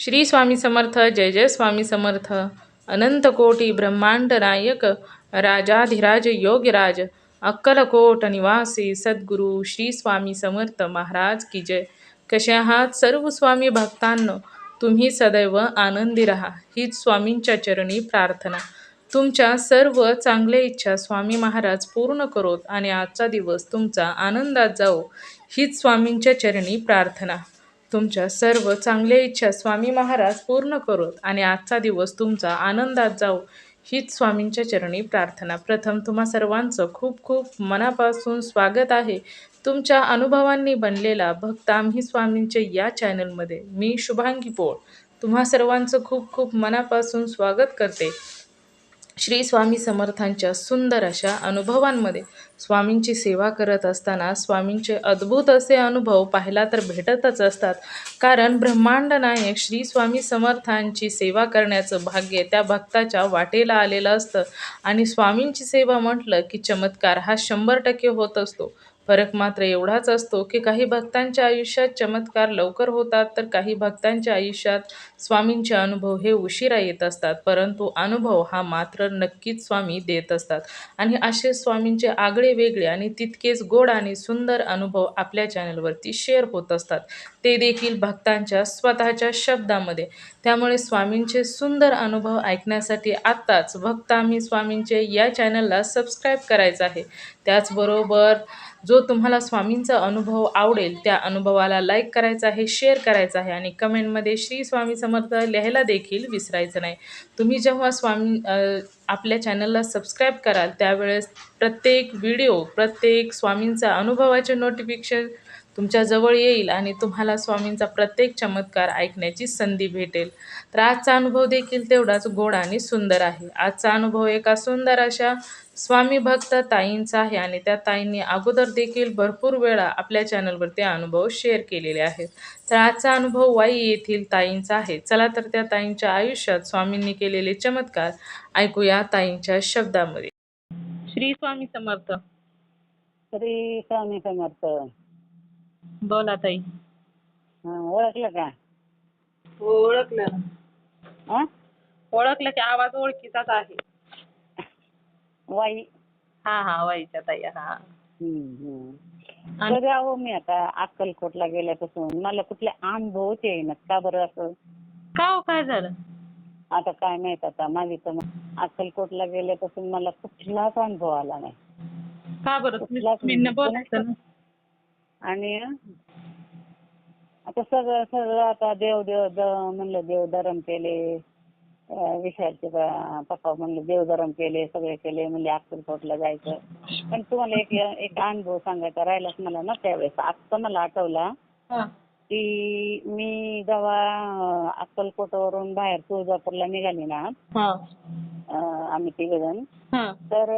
श्री स्वामी समर्थ. जय जय स्वामी समर्थ. अनंत कोटी ब्रह्मांड नायक राजाधिराज योगीराज अक्कलकोट निवासी सद्गुरू श्री स्वामी समर्थ महाराज की जय. कसे आहात सर्व स्वामी भक्तांनो? तुम्ही सदैव आनंदी राहा हीच स्वामींच्या चरणी प्रार्थना. तुमच्या सर्व चांगल्या इच्छा स्वामी महाराज पूर्ण करोत आणि आजचा दिवस तुमचा आनंदात जाओ हीच स्वामींच्या चरणी प्रार्थना. तुमच्या सर्व चांगल्या इच्छा स्वामी महाराज पूर्ण करोत आणि आजचा दिवस तुमचा आनंदात जाओ हीच स्वामींच्या चरणी प्रार्थना. प्रथम तुम्हा सर्वांचं खूप खूप मनापासून स्वागत आहे तुमच्या अनुभवांनी बनलेला भक्त आम्ही स्वामींचे या चॅनलमध्ये. मी शुभांगी पोळ तुम्हा सर्वांचं खूप खूप मनापासून स्वागत करते. श्री स्वामी समर्थांच्या सुंदर अशा अनुभवांमध्ये स्वामींची सेवा करत असताना स्वामींचे अद्भुत असे अनुभव पाहायला तर भेटतच असतात. कारण ब्रह्मांड नायक श्री स्वामी समर्थांची सेवा करण्याचं भाग्य त्या भक्ताच्या वाटेला आलेलं असतं. आणि स्वामींची सेवा म्हटलं की चमत्कार हा 100% होत असतो. फरक मात्र एवढाच असतो की काही भक्तांच्या आयुष्यात चमत्कार लवकर होतात तर काही भक्तांच्या आयुष्यात स्वामींचे अनुभव हे उशिरा येत असतात. परंतु अनुभव हा मात्र नक्कीच स्वामी देत असतात. आणि असे स्वामींचे आगळे वेगळे आणि तितकेच गोड आणि सुंदर अनुभव आपल्या चॅनलवरती शेअर होत असतात, ते देखील भक्तांच्या स्वतःच्या शब्दामध्ये. त्यामुळे स्वामींचे सुंदर अनुभव ऐकण्यासाठी आत्ताच भक्त आम्ही स्वामींचे या चॅनलला सबस्क्राईब करायचं आहे. त्याचबरोबर जो तुम्हाला स्वामींचा अनुभव आवडेल त्या अनुभवाला लाईक करायचा आहे, शेअर करायचा आहे आणि कमेंटमध्ये श्री स्वामी समर्थ लिहायला देखील विसरायचं नाही. तुम्ही जेव्हा आपल्या चॅनलला सबस्क्राईब कराल त्यावेळेस प्रत्येक व्हिडिओ, प्रत्येक स्वामींचा अनुभवाचे नोटिफिकेशन तुमच्या जवळ येईल आणि तुम्हाला स्वामींचा प्रत्येक चमत्कार ऐकण्याची संधी भेटेल. तर आजचा अनुभव देखील तेवढाच गोड आणि सुंदर आहे. आजचा अनुभव एका सुंदर अशा स्वामी भक्त ताईंचा आहे आणि त्या ताईंनी अगोदर देखील भरपूर वेळा आपल्या चॅनलवरती अनुभव शेअर केलेले आहेत. तर आजचा अनुभव वाई येथील ताईंचा आहे. चला तर त्या ताईंच्या आयुष्यात स्वामींनी केलेले चमत्कार ऐकूया ताईंच्या शब्दामध्ये. श्री स्वामी समर्थ. श्री स्वामी समर्थ. बोला ताई. ओळखलं का? हो, ओळखलं. हा? ओळखलं की आवाज ओळखीचाच आहे. वाई. हा वाईच्या ताई. हा. तर अहो मी आता अक्कलकोटला गेल्यापासून मला कुठले अनुभवच येईनात. का बरं असं? का हो, काय झालं? आता काय माहित, आता माझी तर अक्कलकोटला गेल्यापासून मला कुठलाच अनुभव आला नाही. का बरं? बोलायचं ना. आणि आता सगळं आता देव म्हणलं, देवधर्म केले. विशालचे पप्पा म्हणले देवधर्म केले, सगळे केले, म्हणले अक्कलकोटला जायचं. पण तुम्हाला एक अनुभव सांगायचा राहिलाच मला ना त्यावेळेस. आता मला आठवला की मी जेव्हा अक्कलकोटवरून बाहेर तुळजापूरला निघाली ना, आम्ही तिघजण, तर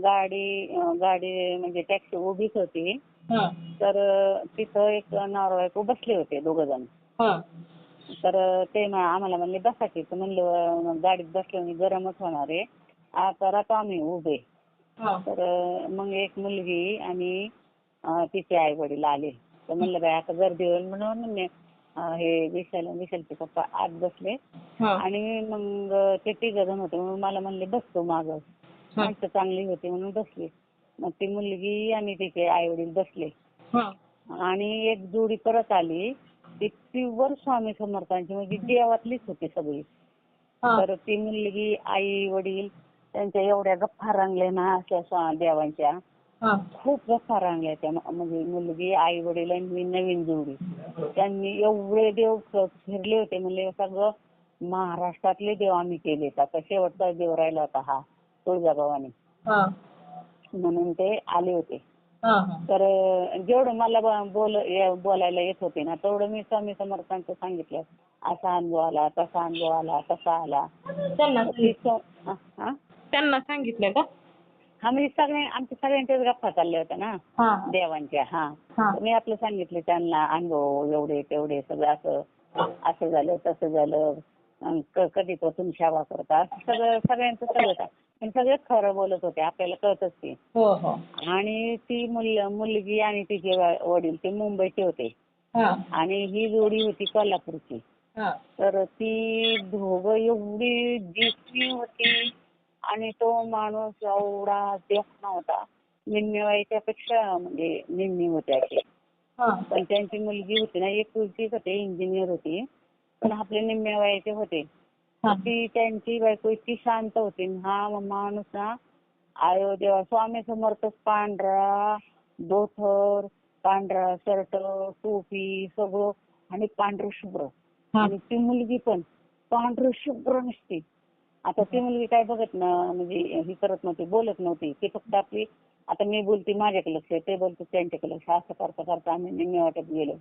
गाडी म्हणजे टॅक्सी उभीच होती. तर तिथं एक नवरा बायको बसले होते दोघजण. तर ते आम्हाला म्हणले बसा की. तर म्हणलं गाडीत बसल्याने गरमच होणार आहे, आता राहतो आम्ही उभे. तर मग एक मुलगी आणि तिचे आई वडील आले. तर म्हणलं बाई आता गर्दी होईल म्हणून हे विशालचे पप्पा आत बसले आणि मग ते तिघजण होते म्हणून मला म्हणले बसतो माग. माणसं चांगली होती म्हणून बसली. मग ती मुलगी आणि तिचे आई वडील बसले आणि एक जोडी परत आली. ती प्युअर स्वामी समर्थांची म्हणजे देवातलीच होती सगळी. तर ती मुलगी, आई वडील त्यांच्या एवढ्या गप्पा रंगल्या ना अशा देवांच्या, खूप गप्पा रंगल्या त्या. म्हणजे मुलगी, आई वडील आणि नवीन जोडी, त्यांनी एवढे देव फिरले होते. म्हणजे सगळं महाराष्ट्रातले देव आम्ही केले. आता शेवटचा देव राहिला होता हा तुळजाभवानी, म्हणून ते आले होते. तर जेवढं मला बोलायला येत होते ना तेवढं मी स्वामी समर्थांचं सांगितलं. असा अनुभव आला, तसा अनुभव आला, तसा आला. त्यांना सांगितलं का? हा, म्हणजे आमच्या सगळ्यांच्याच गप्पा चालल्या होत्या ना देवांच्या. मी आपलं सांगितलं त्यांना अनुभव, एवढे तेवढे सगळं, असं झालं तसं झालं, कधी तो तुम्ही सेवा करता, सगळ्यांचं सगळं. पण सगळे खरं बोलत होते, आपल्याला कळतच ते. आणि ती मुलगी आणि तिचे वडील ते मुंबईचे होते आणि ही जोडी होती कोल्हापूरची. तर ती दोघं एवढी दिसली होती आणि तो माणूस एवढा देखणा होता. निम्म्या वयाच्यापेक्षा म्हणजे निम्मी होत्या ते. पण त्यांची मुलगी होती ना एकुलतीच होते, इंजिनियर होती. पण आपले निम्म्या वयाचे होते. ती त्यांची बायको इतकी शांत होती. हा माणूस ना आयो देवा, स्वामी समर्थच पांढरा धोतर, पांढरा शर्ट, टोपी सगळं आणि पांढरं शुभ्र. आणि ती मुलगी पण पांढरं शुभ्र नसते. आता ती मुलगी काय बघत ना म्हणजे ही करत नव्हती, बोलत नव्हती. ती फक्त आपली आता मी बोलते माझ्याकडे लक्ष, ते बोलते त्यांच्याकडे लक्ष, असं करता करता आम्ही निम्म्या वाटत गेलो.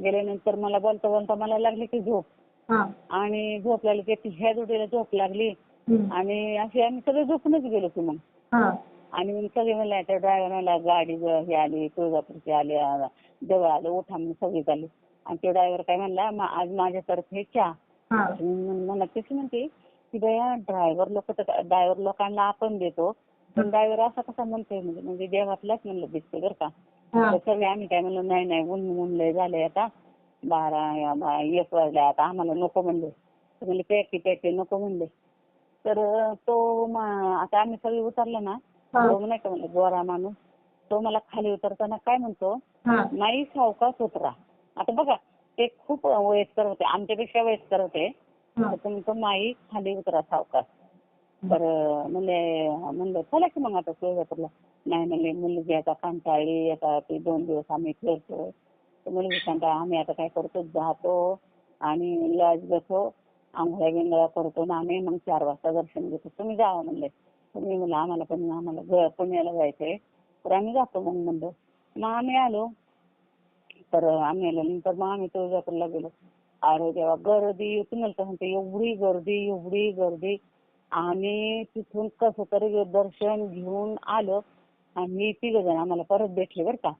गेल्यानंतर मला बोलता बोलता मला लागली की झोप. आणि झोप लागली की ह्या जोडीला झोप लागली आणि असे आम्ही सगळे झोपूनच गेलो की मग. आणि मग सगळे म्हणले त्या ड्रायव्हरला गाडी हे आली तुळजापूरची आली जवळ आलं उठा म्हणून सगळी झाली. आणि तो ड्रायव्हर काय म्हणला आज माझ्यातर्फे चहा. मला तेच म्हणते की बया ड्रायव्हर लोकांना आपण देतो पण ड्रायव्हर असा कसा म्हणतोय म्हणजे देवातलाच म्हणलं दिसतोय बरं का. तर सगळे आम्ही काय म्हणलो नाही नाही ऊन लय झालंय आता 1 वाजले आता आम्हाला नको म्हणले. म्हणले पॅकी नको म्हणले. तर तो आता आम्ही सगळे उतरलो ना तो नाही का म्हणलं गोरा माणूस तो मला खाली उतरताना काय म्हणतो नाही सावकाश उतरा. आता बघा ते खूप वयस्कर होते आमच्यापेक्षा वयस्कर होते. तर माई खाली उतरा सावकाश. तर म्हणलं चला की मग आता तुळजापूरला. नाही म्हणले मुलगी आता कंटाळली आता ते 2 दिवस आम्ही फिरतो. तर मुलगी कंटाळली आम्ही आता काय करतो जातो आणि लॉज घेतो आंघोळ्या बिंगोळ्या करतो ना आम्ही मग 4 वाजता दर्शन घेतो तुम्ही जावा म्हणले. तुम्ही म्हणलं आम्हाला पुण्याला जायचंय तर आम्ही जातो मग म्हणलं. मग आम्ही आलो. तर आम्ही आल्यानंतर मग आम्ही तुळजापूरला गेलो. अरे देवा गर्दी तुम्हाला सांगते एवढी गर्दी. आम्ही तिथून कसं तरी दर्शन घेऊन आलो आणि 3 जण आम्हाला परत भेटले बरं का.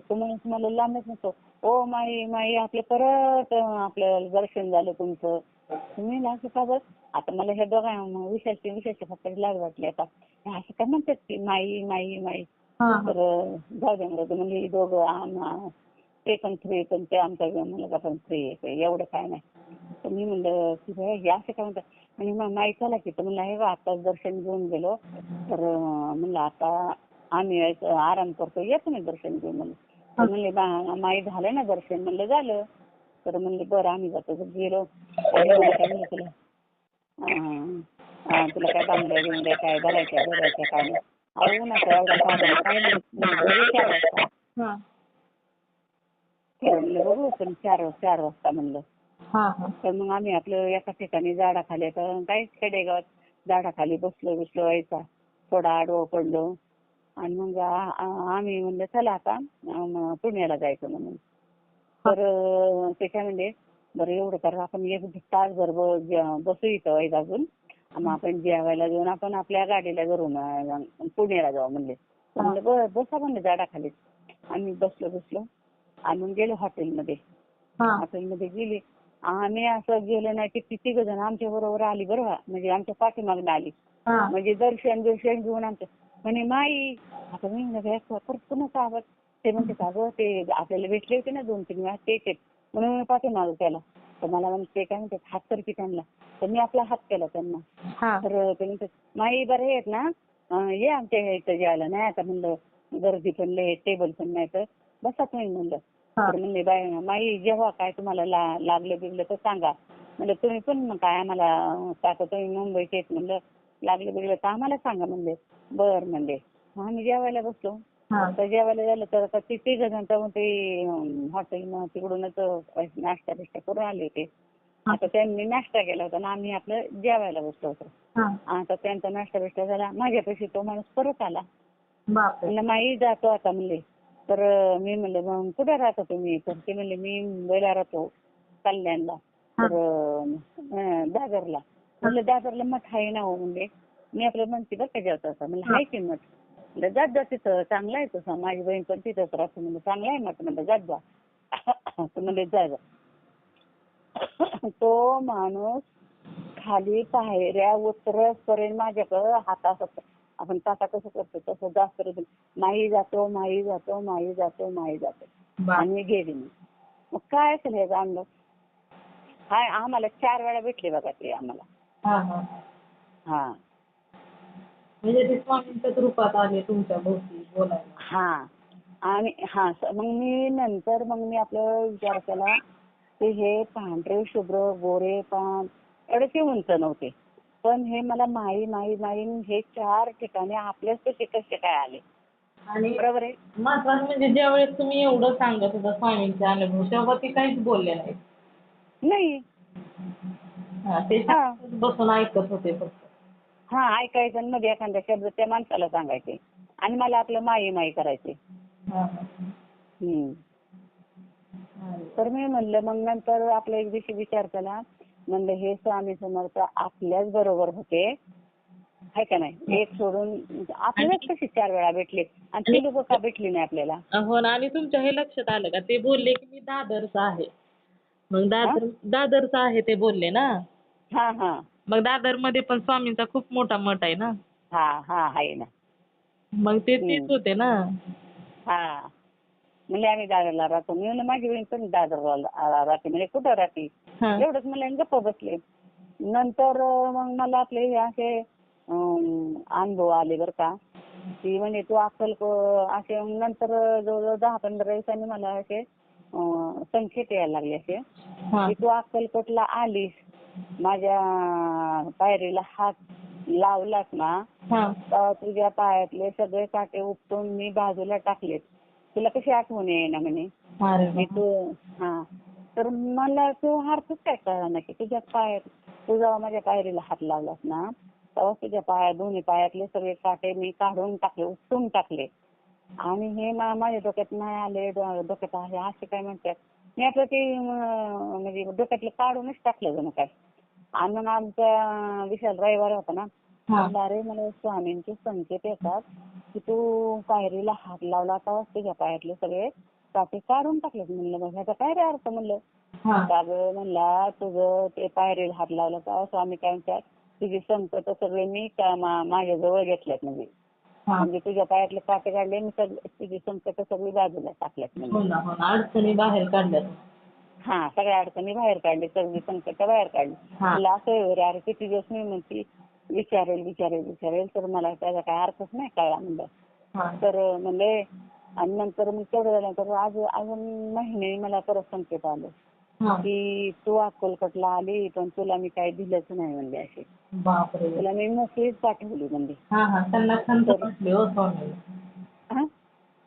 तुम्हाला लांबच नसतो ओ माई आपले परत आपलं दर्शन झालं तुमचं. तुम्ही ना असं का बस आता मला हे दोघा विशेष फक्त लाज वाटली आता असं काय म्हणतात की माई. तर जाऊ दे म्हणजे दोघं ते पण फ्री पण ते आमचा मुलगा पण फ्री आहे एवढं काय नाही. तर मी म्हणलं की हे असं काय म्हणतात आणि मग माई चला की तर म्हणलं हे आताच दर्शन घेऊन गेलो तर म्हणलं आता आम्ही आराम करतो येतो ना दर्शन घेऊन म्हणलं. तर म्हणले माई झालं ना दर्शन म्हणलं झालं. तर म्हणले बरं आम्ही जातो गेलो. काय म्हणलं तुला काय बांगड्या काय भरायच्या काय नाही. अहो उन्हाचा एवढा साधन काय नाही घरी 4 वाजता. तर म्हणलं बघू पण 4 वाजता म्हणलं. तर मग आम्ही आपलं एका ठिकाणी झाडाखाली तर काय खेडेगावात झाडाखाली बसलो व्हायचा थोडा आडवं पडलो आणि मग आम्ही म्हणलं चला आता पुण्याला जायचं म्हणून. तर ते काय म्हणले बरं एवढं करा आपण 1 तासभर बसू इथं वैजागून मग आपण जेवायला जाऊन आपण आपल्या गाडीला घरून पुण्याला जाऊ म्हणले. म्हणलं बरं बसा म्हणलं झाडाखाली. आम्ही बसलो आणि मग गेलो हॉटेलमध्ये गेली. आम्ही असं गेलो नाही की 3 जण आमच्या बरोबर आली बरं म्हणजे आमच्या पाठीमागनं आली म्हणजे दर्शन घेऊन आमचं म्हणे माई आता मी परत पुन्हा आवाज ते म्हणते का गं ते आपल्याला भेटले होते ना 2-3 वेळा तेच म्हणून पाठीमागं केला. तर मला म्हणते काय म्हणते हात कर की त्यांना. तर मी आपला हात केला त्यांना. तर ते म्हणते माई बरं आहेत ना ये आमच्या इथं जेवायला नाही आता म्हणलं गर्दी पण लय टेबल पण नाही तर बसा तुम्ही म्हणलं. तर म्हणले माई जेव्हा काय तुम्हाला लागलं बिगलं तर सांगा म्हणलं तुम्ही पण काय आम्हाला काका तुम्ही मुंबईचे आहेत म्हणलं लागलं बिगलं तर आम्हाला सांगा म्हणले. बर म्हणले. मग आम्ही जेवायला बसलो. तर जेवायला झालं तर आता ते 3 जण ते हॉटेल तिकडूनच नाश्ता बिष्टा करून आले होते. आता त्यांनी नाश्ता केला होता ना आम्ही आपलं जेवायला बसलो होतो. आता त्यांचा नाश्ता बिष्टा झाला माझ्यापाशी तो माणूस परत आला. म्हणलं माई जातो आता म्हणले. तर मी म्हणले मग कुठे राहता तुम्ही. तर ते म्हणले मी मुंबईला राहतो कल्याणला. तर दादरला. म्हणलं दादरला मठ आहे ना हो म्हणले. मी आपलं म्हणते बरं का जेवता असं म्हणलं हाय की मठ. म्हणलं जात जा तिथं चांगला आहे तसं माझी बहीण पण तिथंच राहते म्हणलं चांगला आहे मठ म्हणलं जात जा. तर म्हणले जा. तो माणूस खाली पायऱ्या उतरसपर्यंत माझ्याकडं हातात आपण टाटा कसं करतो तसं जास्त माई जातो. आणि गेली मी. मग काय असेल हे जाणलं हा आम्हाला 4 वेळा भेटले बघा ते आम्हाला. हा हा. हा म्हणजे ते स्वामींच्याच रूपात आले तुमच्या भोवती बोलायला. हा आणि मग मी आपलं विचार केला की हे पांढरे शुभ्र गोरे पान एवढे उंच नव्हते, पण हे मला माई माई माई हे 4 ठिकाणी आपल्याच कसे कसे काय आले. आणि बरोबर आहे. महत्वाचं म्हणजे ज्यावेळेस तुम्ही एवढं सांगत होता स्वामींचे अनुभव तेव्हा ते काहीच बोलले नाही. नाही. हा ते हा शांतच बसून ऐकत होते फक्त. हा ऐकायचं आणि मध्ये एखादा शब्द त्या माणसाला सांगायचे आणि मला आपलं माई माई करायचे. हा हा. हम्म. अरे तर मी म्हणलं मग नंतर आपला एक दिवशी विचार केला, म्हणलं हे स्वामी समर्थ आपल्याच बरोबर होते आहे का नाही, एक सोडून आपल्यालाच कशी 4 वेळा भेटले आणि ती लोक का भेटली नाही आपल्याला. हो ना. आणि तुमच्या हे लक्षात आलं का ते बोलले की मी दादरचा आहे. मग दादरचा आहे ते बोलले ना. हा हा मग दादरमध्ये पण स्वामींचा खूप मोठा मठ आहे ना. हा हा आहे ना. मग ते तेच होते ना. हा म्हणजे आम्ही दादरला राहतो. मी म्हणलं माझी बहीण पण दादरला राहते. म्हणजे कुठं राहते हा. एवढंच मला गप्प बसले. नंतर मग मला आपले हे असे अनुभव आले बरं का, की म्हणजे तू असे नंतर जवळजवळ 10-15 दिवसांनी मला असे संकेत यायला लागले असे हा. की तू अक्कलकोटला आलीस, माझ्या पायरीला हात लावलास ना, हा. तेव्हा तुझ्या पायातले सगळे काटे उपटून मी बाजूला टाकलेत. तुला कशी आठवण येईना म्हणे. अरे मी वा. तू हा तर मला तो अर्थच काय कळला नाही की तू जेव्हा माझ्या पायरीला हात लावलास ना, तेव्हा तुझ्या दोन्ही पायातले सगळे काटे मी काढून टाकले, उपटून टाकले. आणि हे माझ्या डोक्यात नाही आले, डोक्यात आहे असे काय म्हणतात. मी आपलं ते म्हणजे डोक्यातलं काढूनच टाकलं जणू काय. आणि मग आमच्या विशाल रविवार होता ना, हा. म्हणलं अरे मला स्वामींचे संकेत येतात की तू पायरीला हात लावला तेव्हा तुझ्या पायातले सगळे काटे काढून टाकले. म्हणलं मग ह्याचा काय रे अर्थ म्हणलं. हा. अगं म्हणला तुझं ते पायरीला हात लावला तेव्हा स्वामी काय म्हणतात तुझी संकट सगळे मी माझ्याजवळ घेतल्यात म्हणजे. हा. म्हणजे तुझ्या पायातले काटे काढले मी तुझी संकट सगळी बाजूला टाकल्यात म्हणजे. हो ना हो ना. अडचणी बाहेर काढल्यात. हा सगळ्या अडचणी बाहेर काढले, सगळी संकट बाहेर काढली. हा. म्हणलं असं आहे रे, अरे किती दिवस मी म्हणते विचारेल तर मला त्याचा काय अर्थच नाही कळला म्हणलं. हा. तर म्हणले आणि नंतर मग तेवढं झाल्यानंतर अजून महिने मला परत संकेत आलं हा. की तू अक्कलकोटला आली पण तुला मी काही दिलंच नाही म्हणले. असे बापरे. तुला मी मोकळीच पाठवली म्हणले. हा हा. त्यांना खंत तर वाटली हो स्वामी. हा?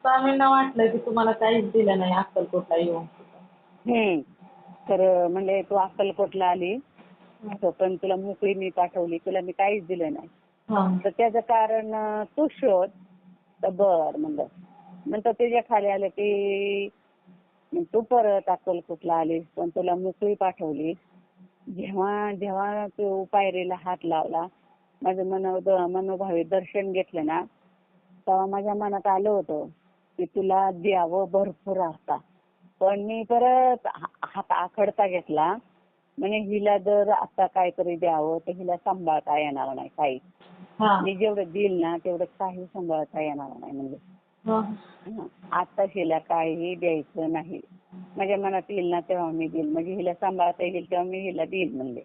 स्वामींना वाटलं की तुम्हाला काहीच दिलं नाही अक्कलकोटला येऊन. तर म्हणले तू अक्कलकोटला आली पण तुला मोकळी मी पाठवली, तुला मी काहीच दिलं नाही. हा. तर त्याचं कारण तू शोध. तर बर म्हणलं. नंतर त्याच्या खाली आलं की तू परत अक्कलकोटला आलीस पण तुला मोकळी पाठवली. जेव्हा जेव्हा तू पायरीला हात लावला, माझं मनोभावे दर्शन घेतलं ना, तेव्हा माझ्या मनात आलं होतं की तुला द्यावं भरपूर आता. पण मी परत हात आखडता घेतला. म्हणजे हिला जर आता काहीतरी द्यावं तर हिला सांभाळता येणार नाही काही. हा. मी जेवढं देईल ना तेवढं काही सांभाळता येणार नाही म्हणजे. हा. आता हिला काही द्यायचं नाही. माझ्या मनात येईल ना तेव्हा मी देईल. म्हणजे हिला सांभाळता येईल तेव्हा मी हिला देईल म्हणले.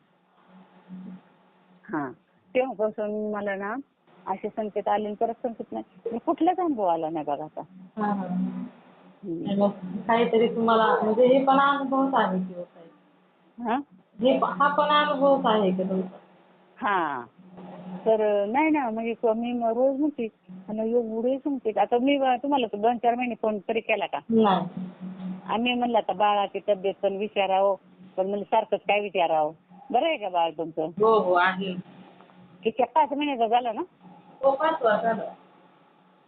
हा तेव्हापासून मला ना असे संकेत आले परत संकेत नाही. मी कुठलाच अनुभव आला नाही बघा आता. हा हा. मग काहीतरी तुम्हाला म्हणजे हे पण अनुभवच आहे की होत हा हा पण अनुभवच आहे की तुमचा. हा तर नाही ना म्हणजे मी रोज म्हणते आणि एवढे संकेत. आता मी तुम्हाला 2-4 महिने फोन तरी केला का? नाही. आम्ही म्हणलं आता बाळाची तब्येत पण विचारावं, पण म्हणलं सारखंच काय विचारावं. बरं आहे का बाळ तुमचं? हो हो आहे. किती 5 महिन्याचा झाला ना? हो 5 वर्षाचा.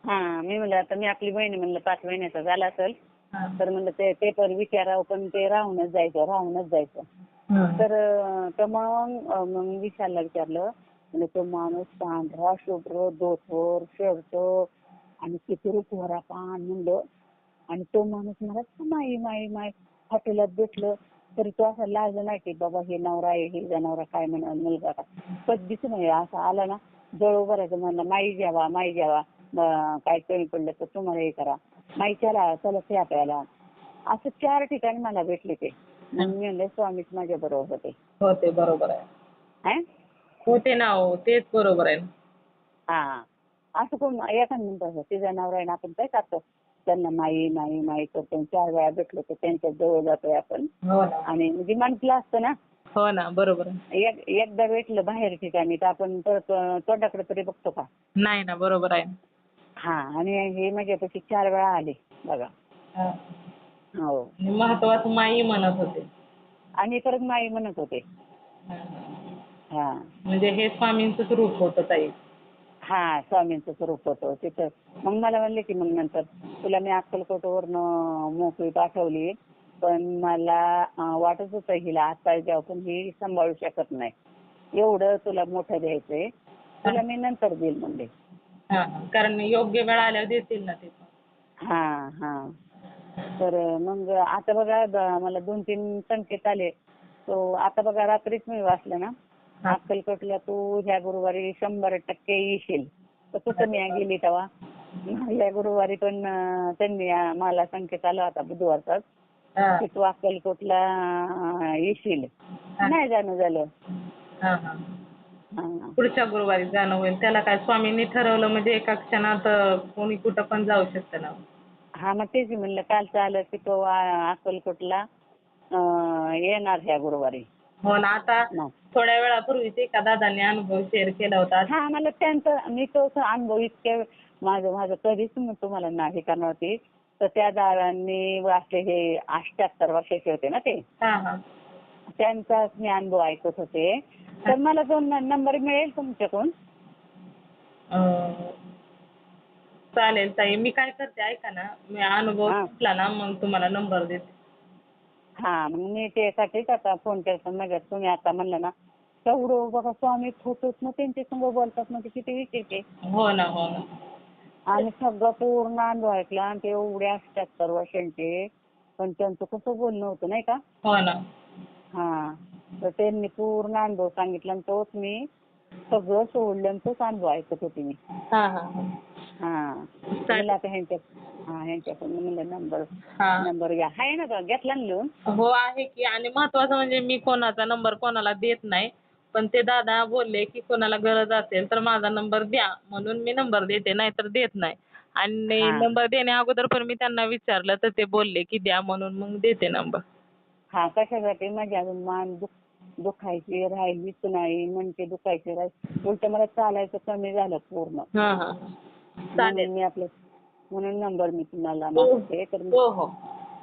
हा मी म्हणलं आता मी आपली बहीण म्हणलं 5 महिन्याचा झाला असेल तर म्हणलं ते पण विचारावं, पण ते राहूनच जायचं. तर मग विशालला विचारलं म्हणजे तो माणूस पांढरा शुभ्र धोतर शर्ट आणि किती रुपया पान म्हणलं. आणि तो माणूस मला माई माई माई हॉटेलात भेटलं तरी तो असा लाजला नाही की बाबा हे नवरा आहे हे जनावरा काय म्हणा मुलगा का कधीच नाही. असं आला ना जवळ उभं राहायचं म्हणलं माई जेवा काय कमी पडलं तर तुम्हाला हे करा माई चला चला त्या प्यायला. असं 4 ठिकाणी मला भेटले ते. मग मी म्हणले स्वामीच माझ्या बरोबर होते. होते बरोबर आहे. हा होते ना हो, तेच बरोबर आहे. हा असं कोण एखाद म्हणतो तिचा नवरा आहे ना आपण काय करतो त्यांना माई माई माई करतो 4 वेळा भेटलो तर त्यांच्या जवळ जातोय आपण हो ना. आणि म्हणजे म्हटलं असतं ना हो ना, बरोबर आहे. एकदा भेटलं बाहेर ठिकाणी तर आपण तोंडाकडे तरी बघतो का? नाही ना, बरोबर आहे. हा आणि हे माझ्यापाशी 4 वेळा आले बघा. हा. हो आणि महत्वाचं माई म्हणत होते. आणि परत माई म्हणत होते. हा. हा म्हणजे हे स्वामींचंच रूप होतं ताई. हा स्वामींचं स्वरूप होतं तिथं. मग मला म्हणले की मग नंतर तुला मी अक्कलकोटवरनं मोकळी पाठवली पण मला वाटत होतं हिला आता जाऊ पण ही सांभाळू शकत नाही. एवढं तुला मोठं द्यायचंय तुला मी नंतर देईल म्हणले. हा, कारण योग्य वेळ आल्यावर देतील ना ते. हा हा तर मग आता बघा मला 2-3 संकेत आले. तो आता बघा रात्रीच मी वाचलं ना अक्कलकोटला तू ह्या गुरुवारी 100% येशील. तर कुठं मी गेली तेव्हा या गुरुवारी पण त्यांनी मला संकेत आला होता बुधवारचाच की तू अक्कलकोटला येशील. नाही जाणं झालं. हा, हा. हा पुढच्या गुरुवारी जाणं होईल. त्याला काय स्वामींनी ठरवलं म्हणजे एका क्षणात कोणी कुठं पण जाऊ शकतं ना. हा मग तेच म्हणलं कालचं आलं की तो अक्कलकोटला येणार ह्या गुरुवारी. हो ना, आता थोड्या वेळापूर्वीच एका दादांनी अनुभव शेअर केला होता. हा मला त्यांचा मी तो अनुभव इतके माझं कधीच मी तुम्हाला नाही करणार होती. तर त्या दादांनी वाचले हे 88 वर्षाचे होते ना ते. हा, हा. त्यांचाच मी अनुभव ऐकत होते. तर मला तो नंबर मिळेल तुमच्याकडून? चालेल ताई. मी काय करते ऐका ना, मी अनुभव संपला ना मग तुम्हाला नंबर देते. हा मग मी त्यासाठीच आता फोन केला. म्हणजे तुम्ही आता म्हणलं ना तेवढं बघा स्वामी फोटोच ना त्यांच्या संग बोलतात म्हणजे किती विचित्र आहे. हो ना, हो ना. आणि सगळं पूर्ण अनुभव ऐकला आणि ते एवढे 88 वर्षांचे पण त्यांचं कसं बोलणं होतं नाही का? हो ना. हा तर त्यांनी पूर्ण अनुभव सांगितला आणि तोच मी सगळं सोडलं आणि तोच अनुभव ऐकत होते मी. हा, हा. हा मला आता ह्यांच्याकडून म्हणलं हा. नंबर घ्या. आहे ना तो घेतला ना लिहून? हो आहे की. आणि महत्वाचं म्हणजे मी कोणाचा नंबर कोणाला देत नाही. पण ते दादा बोलले की कोणाला गरज असेल तर माझा नंबर द्या म्हणून मी नंबर देते नाहीतर देत नाही. आणि हा नंबर देण्या अगोदर पण मी त्यांना विचारलं तर ते बोलले की द्या म्हणून मग देते नंबर. हा कशासाठी माझी अजून मान दुखायची राहिलीच नाही. मणके दुखायचे राहिले. उलट मला चालायचं कमी झालं पूर्ण. हा, हा. चालेल. म्हणून नंबर मी तुम्हाला मागते. तर हो, हो.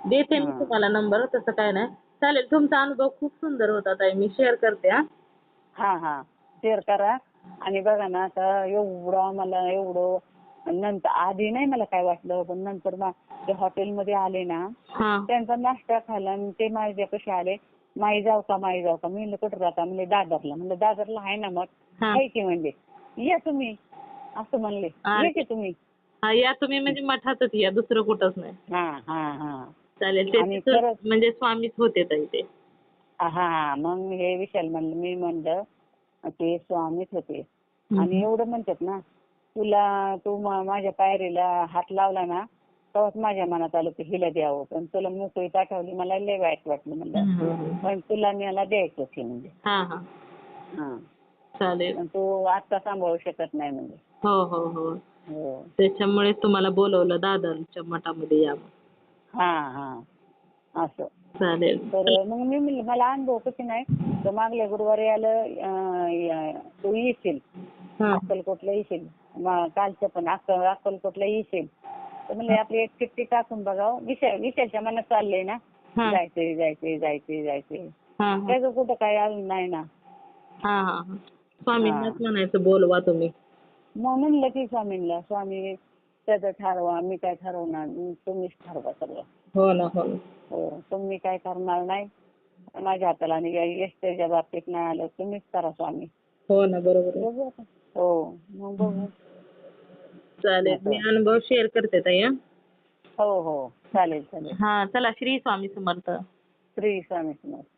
देते मी तुम्हाला नंबर तसं काय नाही. चालेल. तुमचा अनुभव खूप सुंदर होता ताई. मी शेअर करते हा. हा हा शेअर करा. आणि बघा ना आता एवढं नंतर आधी नाही मला काय वाटलं पण नंतर ते हॉटेलमध्ये आले ना त्यांचा नाश्ता खाल्ला आणि ते माझ्यापाशी आले. माई जाऊ का मी म्हणलं कुठं राहता म्हणले दादरला. म्हणलं दादरला आहे ना मग आहे की म्हणले या तुम्ही असं म्हणले ये की तुम्ही. हा या तुम्ही म्हणजे मठातच या दुसरं कुठंच नाही. हा हा हा चालेल. ते म्हणजे स्वामीच होते ताई ते. हा मग हे विशाल म्हणलं मी म्हणलं ते स्वामीच होते. आणि एवढं म्हणतात ना तू माझ्या पायरीला हात लावला ना तेव्हाच माझ्या मनात आलं की हिला द्यावं. पण तुला मोकळी पाठवली मला लय वाईट वाटलं म्हणलं. पण तुला मला द्यायचंच आहे म्हणजे. हा चालेल. पण तू आता सांभाळू शकत नाही म्हणजे. हो, हो, हो. त्याच्यामुळे तुम्हाला बोलवलं दादरच्या मठामध्ये या. हा हा असं. चालेल. तर मग मी म्हणलं मला अनुभव कसे नाही तर मागल्या गुरुवारी आलं तू येशील अक्कलकोटला येशील. कालचं पण अक्कलकोटला येशील. तर म्हणले आपली एक चिठ्ठी टाकून बघावं. विशालच्या मनात चाललंय ना जायचंय. त्याचं कुठं काय अजून नाही ना. स्वामींनाच म्हणायचं बोलवा तुम्ही. मग म्हणलं की स्वामी त्याचं ठरवा मी काय ठरवणार तुम्हीच ठरवा सगळं. हो ना, हो ना. हो तुम्ही काय करणार नाही माझ्या हाताला आणि यशच्या बाबतीत नाही आलं तुम्हीच करा स्वामी. हो ना, बरोबर. हो मग बघू. चालेल. मी अनुभव शेअर करते ताई. हो चालेल. हा चला. श्री स्वामी समर्थ. श्री स्वामी समर्थ.